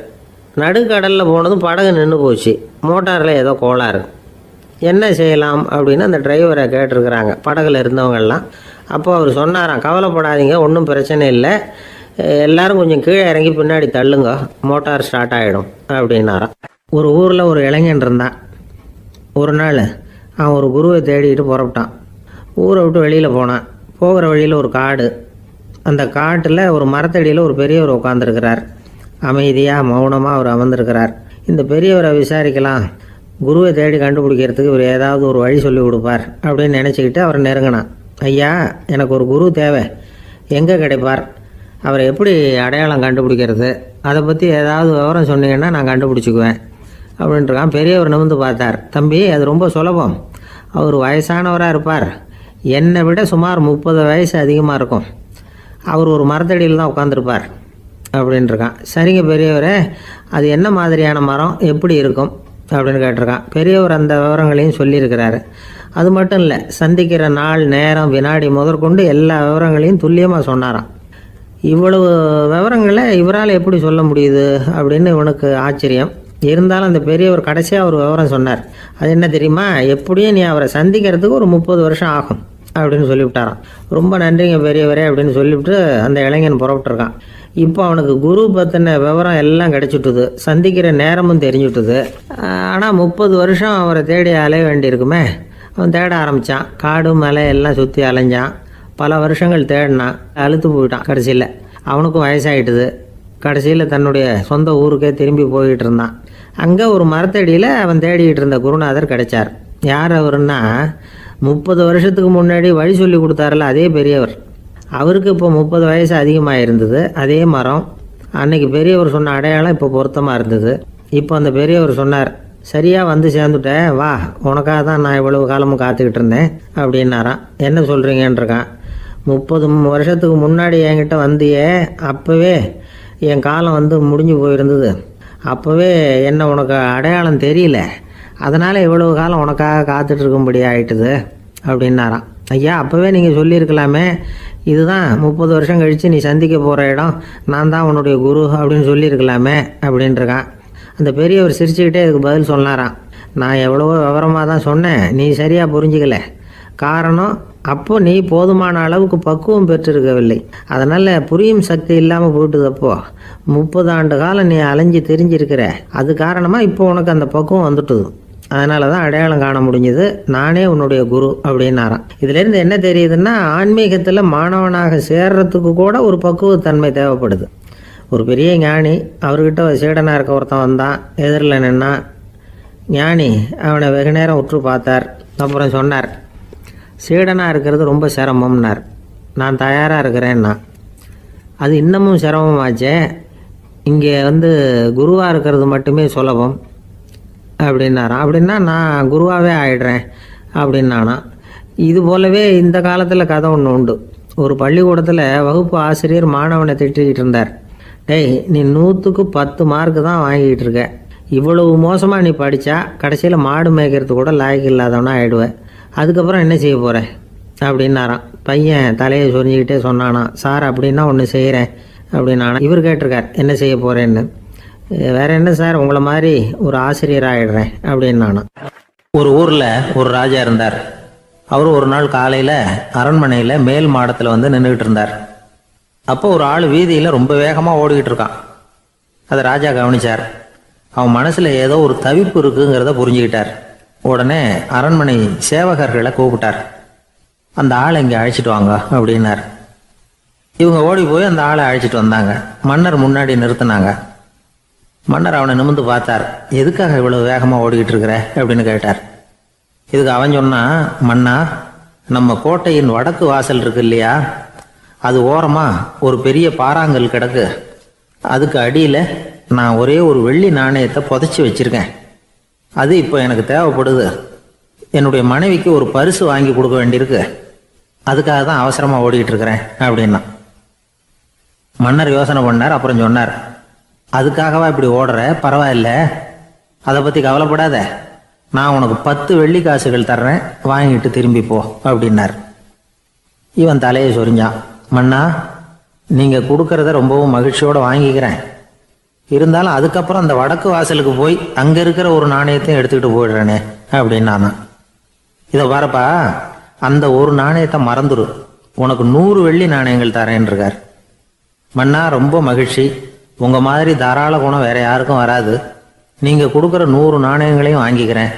நடுக்கடலில் போனதும் படகு நின்று போச்சு. மோட்டாரில் ஏதோ கோளாறு. என்ன செய்யலாம் அப்படின்னு அந்த டிரைவரை கேட்டிருக்கிறாங்க படகுல இருந்தவங்கெல்லாம். அப்போ அவர் சொன்னாராம், கவலைப்படாதீங்க, ஒன்றும் பிரச்சனை இல்லை, எல்லோரும் கொஞ்சம் கீழே இறங்கி பின்னாடி தள்ளுங்க, மோட்டார் ஸ்டார்ட் ஆகிடும் அப்படின்னாராம். ஒரு ஊரில் ஒரு இளைஞன் இருந்தான். ஒரு நாள் அவன் ஒரு குருவை தேடிக்கிட்டு புறப்பட்டான். ஊரை விட்டு வெளியில் போனான். போகிற வழியில் ஒரு காடு. அந்த காட்டில் ஒரு மரத்தடியில் ஒரு பெரியவர் உட்காந்துருக்கிறார். அமைதியாக மௌனமாக அவர் அமர்ந்திருக்கிறார். இந்த பெரியவரை விசாரிக்கலாம், குருவை தேடி கண்டுபிடிக்கிறதுக்கு இவர் ஏதாவது ஒரு வழி சொல்லி கொடுப்பார் அப்படின்னு நினச்சிக்கிட்டு அவர் நெருங்கினான். ஐயா, எனக்கு ஒரு குரு தேவை, எங்கே கிடைப்பார், அவரை எப்படி அடையாளம் கண்டுபிடிக்கிறது, அதை பற்றி ஏதாவது விவரம் சொன்னீங்கன்னா நான் கண்டுபிடிச்சிக்குவேன் அப்படின்ட்டுருக்கான். பெரியவர் நிமிர்ந்து பார்த்தார். தம்பி, அது ரொம்ப சுலபம். அவர் வயசானவராக இருப்பார், என்னை விட சுமார் 30 வயசு அதிகமாக இருக்கும். அவர் ஒரு மரத்தடியில் தான் உட்காந்துருப்பார் அப்படின்ட்டுருக்கான். சரிங்க பெரியவரே, அது என்ன மாதிரியான மரம், எப்படி இருக்கும் அப்படின்னு கேட்டிருக்கான். பெரியவர் அந்த விவரங்களையும் சொல்லியிருக்கிறாரு. அது மட்டும் இல்லை, சந்திக்கிற நாள், நேரம், வினாடி முதற்கொண்டு எல்லா விவரங்களையும் துல்லியமாக சொன்னாராம். இவ்வளவு விவரங்களை இவரால் எப்படி சொல்ல முடியுது அப்படின்னு இவனுக்கு ஆச்சரியம். இருந்தாலும் அந்த பெரியவர் கடைசியாக ஒரு விவரம் சொன்னார். அது என்ன தெரியுமா, எப்படியும் நீ அவரை சந்திக்கிறதுக்கு ஒரு 30 வருஷம் ஆகும் அப்படின்னு சொல்லிவிட்டாராம். ரொம்ப நன்றிங்க பெரியவரே அப்படின்னு சொல்லிவிட்டு அந்த இளைஞன் புறப்பட்டுருக்கான். இப்போ அவனுக்கு குரு பற்றின விவரம் எல்லாம் கிடைச்சிட்டுது, சந்திக்கிற நேரமும் தெரிஞ்சுட்டுது. ஆனால் 30 வருஷம் அவரை தேடி அலைய வேண்டியிருக்குமே. அவன் தேட ஆரம்பித்தான். காடு மலை எல்லாம் சுற்றி அலைஞ்சான். பல வருஷங்கள் தேடினான், அழுத்து போயிட்டான். கடைசியில் அவனுக்கும் வயசாகிட்டுது. கடைசியில் தன்னுடைய சொந்த ஊருக்கே திரும்பி போய்கிட்டு இருந்தான். அங்கே ஒரு மரத்தடியில் அவன் தேடிக்கிட்டு இருந்த குருநாதர் கிடைச்சார். யார் அவருன்னா, 30 வருஷத்துக்கு முன்னாடி வழி சொல்லி கொடுத்தாருல அதே பெரியவர். அவருக்கு இப்போ 30 வயசு அதிகமாக இருந்தது. அதே மரம். அன்னைக்கு பெரியவர் சொன்ன அடையாளம் இப்போ பொருத்தமாக இருந்தது. இப்போ அந்த பெரியவர் சொன்னார், சரியாக வந்து சேர்ந்துட்டேன், வா, உனக்காக தான் நான் இவ்வளவு காலமும் காத்துக்கிட்டு இருந்தேன் அப்படின்னாராம். என்ன சொல்கிறீங்கன்றிருக்கான். 30 வருஷத்துக்கு முன்னாடி என்கிட்ட வந்தியே, அப்போவே என் காலம் வந்து முடிஞ்சு போயிருந்தது. அப்போவே என்ன உனக்கு அடையாளம் தெரியல, அதனால் இவ்வளவு காலம் உனக்காக காத்துட்டு இருக்கும்படி ஆயிட்டுது அப்படின்னாராம். ஐயா, அப்போவே நீங்கள் சொல்லியிருக்கலாமே, இதுதான் 30 வருஷம் கழித்து நீ சந்திக்க போகிற இடம், நான் தான் உன்னுடைய குரு அப்படின்னு சொல்லியிருக்கலாமே அப்படின்ட்டுருக்கான். அந்த பெரியவர் சிரிச்சுக்கிட்டே இதுக்கு பதில் சொன்னாராம். நான் எவ்வளவோ விவரமாக தான் சொன்னேன், நீ சரியாக புரிஞ்சிக்கல. காரணம், அப்போ நீ போதுமான அளவுக்கு பக்குவம் பெற்றிருக்கவில்லை, அதனால் புரியும் சக்தி இல்லாமல் போயிட்டுது. அப்போ 30 ஆண்டு காலம் நீ அலைஞ்சி தெரிஞ்சிருக்கிற, அது காரணமாக இப்போ உனக்கு அந்த பக்குவம் வந்துட்டுது. அதனால தான் அடையாளம் காண முடிஞ்சது, நானே உன்னுடைய குரு அப்படின்னாராம். இதுலேருந்து என்ன தெரியுதுன்னா, ஆன்மீகத்தில் மாணவனாக சேர்றதுக்கு கூட ஒரு பக்குவத்தன்மை தேவைப்படுது. ஒரு பெரிய ஞானி, அவர்கிட்ட சீடனாக இருக்க ஒருத்தன் வந்தான், எதிரில் நின்னான். ஞானி அவனை வெகு நேரம் உற்று பார்த்தார். அப்புறம் சொன்னார், சீடனாக இருக்கிறது ரொம்ப சிரமம்னார். நான் தயாராக இருக்கிறேன்னா. அது இன்னமும் சிரமமாச்சே, இங்கே வந்து குருவாக இருக்கிறது மட்டுமே சுலபம் அப்படின்னாராம். அப்படின்னா நான் குருவாகவே ஆயிடுறேன் அப்படின்னானா. இது போலவே இந்த காலத்தில் கதை ஒன்று உண்டு. ஒரு பள்ளிக்கூடத்தில் வகுப்பு ஆசிரியர் மாணவனை திட்டிக்கிட்டு இருந்தார். டேய், நீ 100க்கு 10 மார்க்கு தான் வாங்கிக்கிட்டு இருக்க, இவ்வளவு மோசமாக நீ படித்தா கடைசியில் மாடு மேய்க்கிறது கூட லாய்க்கு இல்லாதவனா ஆகிடுவேன், அதுக்கப்புறம் என்ன செய்ய போகிறேன் அப்படின்னாராம். பையன் தலையை சொரிஞ்சிக்கிட்டே சொன்னானா, சார் அப்படின்னா ஒன்று செய்கிறேன் அப்படின்னானா. இவர் கேட்டிருக்கார், என்ன செய்ய போகிறேன்னு. வேற என்ன சார், உங்களை மாதிரி ஒரு ஆசிரியர் ஆகிடுறேன் அப்படின்னானா. ஒரு ஊரில் ஒரு ராஜா இருந்தார். அவர் ஒரு நாள் காலையில் அரண்மனையில் மேல் மாடத்தில் வந்து நின்றுக்கிட்டு இருந்தார். அப்போ ஒரு ஆள் வீதியில் ரொம்ப வேகமாக ஓடிக்கிட்டு இருக்கான். அதை ராஜா கவனிச்சார். அவன் மனசில் ஏதோ ஒரு தவிப்பு இருக்குங்கிறத புரிஞ்சுக்கிட்டார். உடனே அரண்மனை சேவகர்களை கூப்பிட்டார். அந்த ஆளை இங்கே அழைச்சிட்டு வாங்க அப்படின்னார். இவங்க ஓடி போய் அந்த ஆளை அழைச்சிட்டு வந்தாங்க. மன்னர் முன்னாடி நிறுத்தினாங்க. மன்னர் அவனை நிமிர்ந்து பார்த்தார். எதுக்காக இவ்வளவு வேகமாக ஓடிக்கிட்டு இருக்கிற அப்படின்னு கேட்டார். இதுக்கு அவன் சொன்னா, மன்னா, நம்ம கோட்டையின் வடக்கு வாசல் இருக்கு இல்லையா, அது ஓரமாக ஒரு பெரிய பாறாங்கல் கிடக்கு. அதுக்கு அடியில் நான் ஒரே ஒரு வெள்ளி நாணயத்தை புதைச்சி வச்சிருக்கேன். அது இப்போ எனக்கு தேவைப்படுது. என்னுடைய மனைவிக்கு ஒரு பரிசு வாங்கி கொடுக்க வேண்டியிருக்கு, அதுக்காக தான் அவசரமாக ஓடிக்கிட்டு இருக்கிறேன் அப்படின்னா. மன்னர் யோசனை பண்ணார். அப்புறம் சொன்னார், அதுக்காகவா இப்படி ஓடுற, பரவாயில்ல, அதை பற்றி கவலைப்படாத, நான் உனக்கு 10 வெள்ளி காசுகள் தர்றேன், வாங்கிட்டு திரும்பி போ அப்படின்னார். இவன் தலையை சொரிஞ்சான். மன்னா, நீங்கள் கொடுக்கறத ரொம்பவும் மகிழ்ச்சியோடு வாங்கிக்கிறேன், இருந்தாலும் அதுக்கப்புறம் அந்த வடக்கு வாசலுக்கு போய் அங்கே இருக்கிற ஒரு நாணயத்தையும் எடுத்துக்கிட்டு போயிடுறேனே அப்படின்னானா. இதை பாருப்பா, அந்த ஒரு நாணயத்தை மறந்துடு, உனக்கு 100 வெள்ளி நாணயங்கள் தரேன்னு இருக்கார். மன்னா, ரொம்ப மகிழ்ச்சி, உங்கள் மாதிரி தாராள குணம் வேற யாருக்கும் வராது, நீங்கள் கொடுக்குற 100 நாணயங்களையும் வாங்கிக்கிறேன்,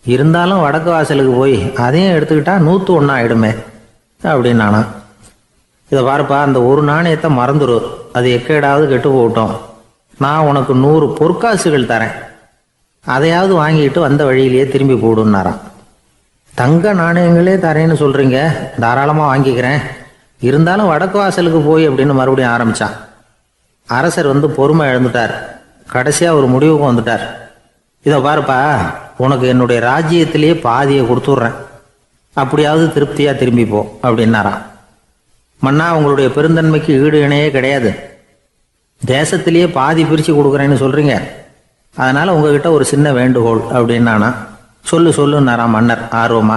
இருந்தாலும் வடக்கு வாசலுக்கு போய் அதையும் எடுத்துக்கிட்டா 101 ஆயிடுமே அப்படின்னானா. இதை பாருப்பா, அந்த ஒரு நாணயத்தை மறந்துடு, அது எக்கேடாவது கெட்டு போகட்டும், நான் உனக்கு 100 பொற்காசுகள் தரேன், அதையாவது வாங்கிட்டு வந்த வழியிலேயே திரும்பி போடுன்னாரான். தங்க நாணயங்களே தரேன்னு சொல்கிறீங்க, தாராளமாக வாங்கிக்கிறேன், இருந்தாலும் வடக்கு வாசலுக்கு போய் அப்படின்னு மறுபடியும் ஆரம்பித்தான். அரசர் பொறுமை இழந்துட்டார். கடைசியாக ஒரு முடிவுக்கு வந்துட்டார். இதை பாருப்பா, உனக்கு என்னுடைய ராஜ்யத்திலேயே பாதியை கொடுத்துட்றேன், அப்படியாவது திருப்தியாக திரும்பி போ அப்படின்னாரான். மன்னா, உங்களுடைய பெருந்தன்மைக்கு ஈடு இணையே கிடையாது, தேசத்திலேயே பாதி பிரித்து கொடுக்குறேன்னு சொல்கிறீங்க, அதனால் உங்ககிட்ட ஒரு சின்ன வேண்டுகோள் அப்படின்னானா. சொல்லுன்னாராம் மன்னர் ஆர்வமா.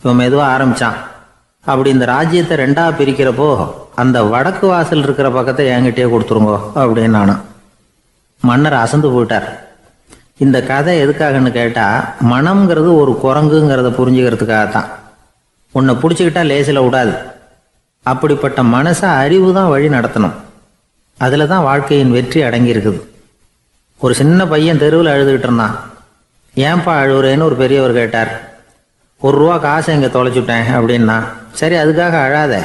இவன் மெதுவாக ஆரம்பித்தான். அப்படி இந்த ராஜ்யத்தை 2ஆ பிரிக்கிறப்போ அந்த வடக்கு வாசல் இருக்கிற பக்கத்தை என்கிட்டயே கொடுத்துருங்கோ அப்படின்னானா. மன்னர் அசந்து போயிட்டார். இந்த கதை எதுக்காகன்னு கேட்டால், மனம்ங்கிறது ஒரு குரங்குங்கிறத புரிஞ்சுக்கிறதுக்காகத்தான். உன்னை பிடிச்சிக்கிட்டா லேசில் விடாது, அப்படிப்பட்ட மனசை அறிவு தான் வழி நடத்தணும், அதில் தான் வாழ்க்கையின் வெற்றி அடங்கி இருக்குது. ஒரு சின்ன பையன் தெருவில் அழுதுகிட்டு இருந்தான். ஏன்பா அழுவுறேன்னு ஒரு பெரியவர் கேட்டார். 1 ரூபா காசை இங்கே தொலைச்சுட்டேன் அப்படின்னா. சரி, அதுக்காக அழாத,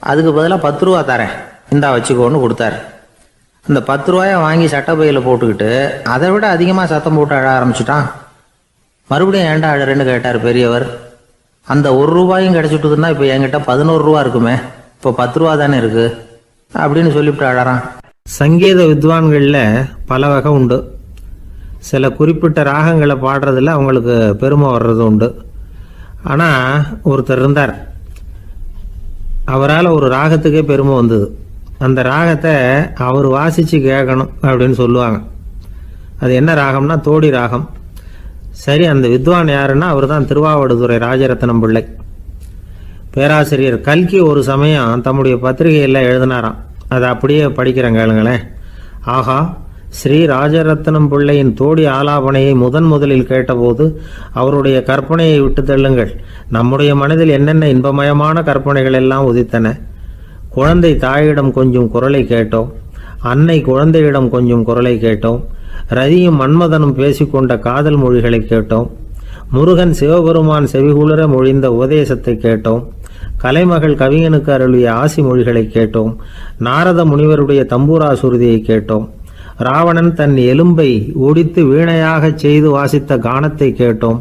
அதுக்கு பதிலாக 10 ரூபா தரேன், இந்தா வச்சுக்கோன்னு கொடுத்தாரு. அந்த 10 ரூபாயை வாங்கி சட்டப்பையில் போட்டுக்கிட்டு அதை விட அதிகமாக சத்தம் போட்டு அழ ஆரம்பிச்சுட்டான். மறுபடியும் ஏன்டா அழறேன்னு கேட்டார் பெரியவர். அந்த 1 ரூபாயும் கிடச்சிட்டுதுன்னா இப்போ என்கிட்ட 11 ரூபா இருக்குமே, இப்போ 10 ரூபா தானே இருக்கு அப்படின்னு சொல்லிவிட்டு அழறான். சங்கீத வித்வான்களில் பல வகை உண்டு. சில குறிப்பிட்ட ராகங்களை பாடுறதுல அவங்களுக்கு பெருமை வர்றது உண்டு. ஆனால் ஒருத்தர் இருந்தார், அவரால் ஒரு ராகத்துக்கே பெருமை வந்தது. அந்த ராகத்தை அவர் வாசித்து கேட்கணும் அப்படின்னு சொல்லுவாங்க. அது என்ன ராகம்னா தோடி ராகம். சரி, அந்த வித்வான் யாருன்னா அவர் தான் திருவாவடுதுறை ராஜரத்னம் பிள்ளை. பேராசிரியர் கல்கி ஒரு சமயம் தம்முடைய பத்திரிகையில் எழுதினாராம். அதை அப்படியே படிக்கிறேன் கேளுங்களேன். ஆஹா, ஸ்ரீ ராஜரத்னம் பிள்ளையின் தோடி ஆலாபனையை முதலில் கேட்டபோது அவருடைய கற்பனையை விட்டு தள்ளுங்கள், நம்முடைய மனதில் என்னென்ன இன்பமயமான கற்பனைகள் எல்லாம் உதித்தன. குழந்தை தாயிடம் கொஞ்சம் குரலை கேட்டோம், அன்னை குழந்தையிடம் கொஞ்சம் குரலை கேட்டோம், ரதியும் மன்மதனும் பேசிக்கொண்ட காதல் மொழிகளை கேட்டோம், முருகன் சிவபெருமான் செவிகுளிர மொழிந்த உபதேசத்தை கேட்டோம், கலைமகள் கவிஞனுக்கு அருளிய ஆசி மொழிகளை கேட்டோம், நாரத முனிவருடைய தம்பூரா சுருதியை கேட்டோம், ராவணன் தன் எலும்பை ஒடித்து வீணையாகச் செய்து வாசித்த கானத்தை கேட்டோம்,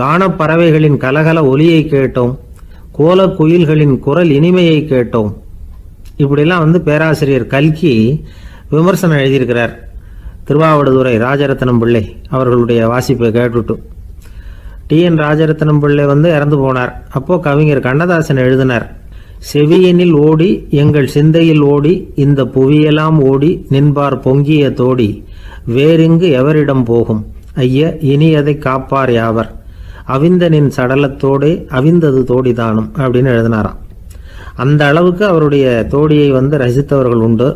கானப்பறவைகளின் கலகல ஒலியை கேட்டோம், கோல குயில்களின் குரல் இனிமையை கேட்டோம். இப்படிலாம் பேராசிரியர் கல்கி விமர்சனம் எழுதியிருக்கிறார். திருவாவடுதுறை ராஜரத்னம் பிள்ளை அவர்களுடைய வாசிப்பை கேட்டுட்டு டிஎன் ராஜரத்னம் பிள்ளை இறந்து போனார். அப்போ கவிஞர் கண்ணதாசன் எழுதினார், செவியனில் ஓடி எங்கள் சிந்தையில் ஓடி இந்த புவியெல்லாம் ஓடி நின்பார் பொங்கிய தோடி வேறிங்கு எவரிடம் போகும் ஐய இனி அதை காப்பார் யாவர் அவிந்தனின் சடலத்தோடே அவிந்தது தோடிதானும் அப்படின்னு எழுதினாராம். அந்த அளவுக்கு அவருடைய தோடியை ரசித்தவர்கள் உண்டு.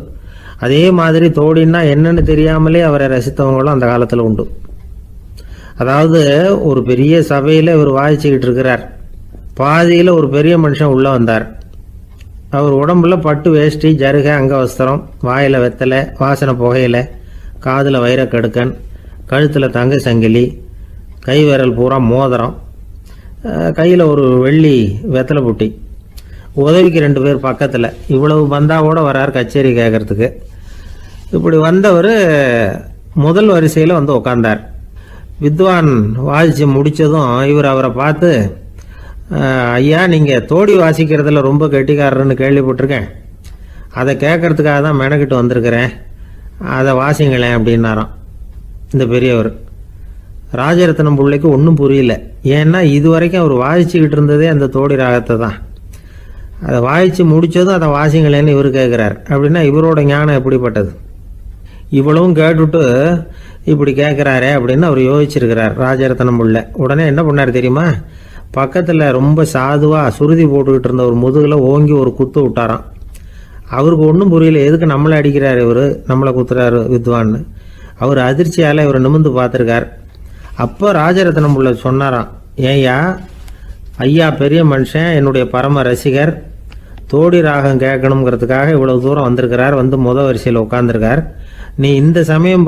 அதே மாதிரி தோடின்னா என்னன்னு தெரியாமலே அவரை ரசித்தவங்களும் அந்த காலத்தில் உண்டு. அதாவது ஒரு பெரிய சபையில் இவர் வாசிச்சுக்கிட்டு இருக்கிறார். பாதியில் ஒரு பெரிய மனுஷன் உள்ளே வந்தார். அவர் உடம்புல பட்டு வேஷ்டி, ஜருகை, அங்கவஸ்திரம், வாயில் வெத்தலை, வாசனை புகையில, காதில் வைரக்கடுக்கன், கழுத்தில் தங்க சங்கிலி, கை விரல் பூரா மோதிரம், கையில் ஒரு வெள்ளி வெத்தலை புட்டி, உதவிக்கு 2 பேர் பக்கத்தில். இவ்வளவு பந்தாவோட வரார் கச்சேரி கேட்கறதுக்கு. இப்படி வந்தவர் முதல் வரிசையில் உட்கார்ந்தார். வித்வான் வாசித்து முடித்ததும் இவர் அவரை பார்த்து, ஐயா, நீங்கள் தோடி வாசிக்கிறதுல ரொம்ப கெட்டிக்காரர்னு கேள்விப்பட்டிருக்கேன், அதை கேட்கறதுக்காக தான் மெனக்கிட்டு வந்திருக்கிறேன், அதை வாசிங்களேன் அப்படின்னாராம் இந்த பெரியவர். ராஜரத்னம் பிள்ளைக்கு ஒன்றும் புரியல. ஏன்னா இது வரைக்கும் அவர் வாசிச்சுக்கிட்டு இருந்ததே அந்த தோடி ராகத்தை தான். அதை வாசித்து முடித்ததும் அதை வாசிங்களேன்னு இவர் கேட்குறார். அப்படின்னா இவரோட ஞானம் எப்படிப்பட்டது? இவ்வளவும் கேட்டுட்டு இப்படி கேட்குறாரே அப்படின்னு அவர் யோசிச்சிருக்கிறார் ராஜரத்னம் உள்ள. உடனே என்ன பண்ணார் தெரியுமா? பக்கத்தில் ரொம்ப சாதுவாக சுருதி போட்டுக்கிட்டு இருந்த ஒரு முதுகில் ஓங்கி ஒரு குத்து விட்டாராம். அவருக்கு ஒன்றும் புரியல, எதுக்கு நம்மளை அடிக்கிறார் இவர், நம்மளை குத்துறாரு வித்வான்னு. அவர் அதிர்ச்சியால் இவர் நிமிர்ந்து பார்த்துருக்கார். அப்போ ராஜரத்னம் உள்ள சொன்னாராம், ஏய்யா ஐயா பெரிய மனுஷன், என்னுடைய பரம ரசிகர், தோடி ராகம் கேட்கணுங்கிறதுக்காக இவ்வளவு தூரம் வந்திருக்கிறார், வந்து முத வரிசையில் உட்காந்துருக்கார். நீ இந்த சமயம்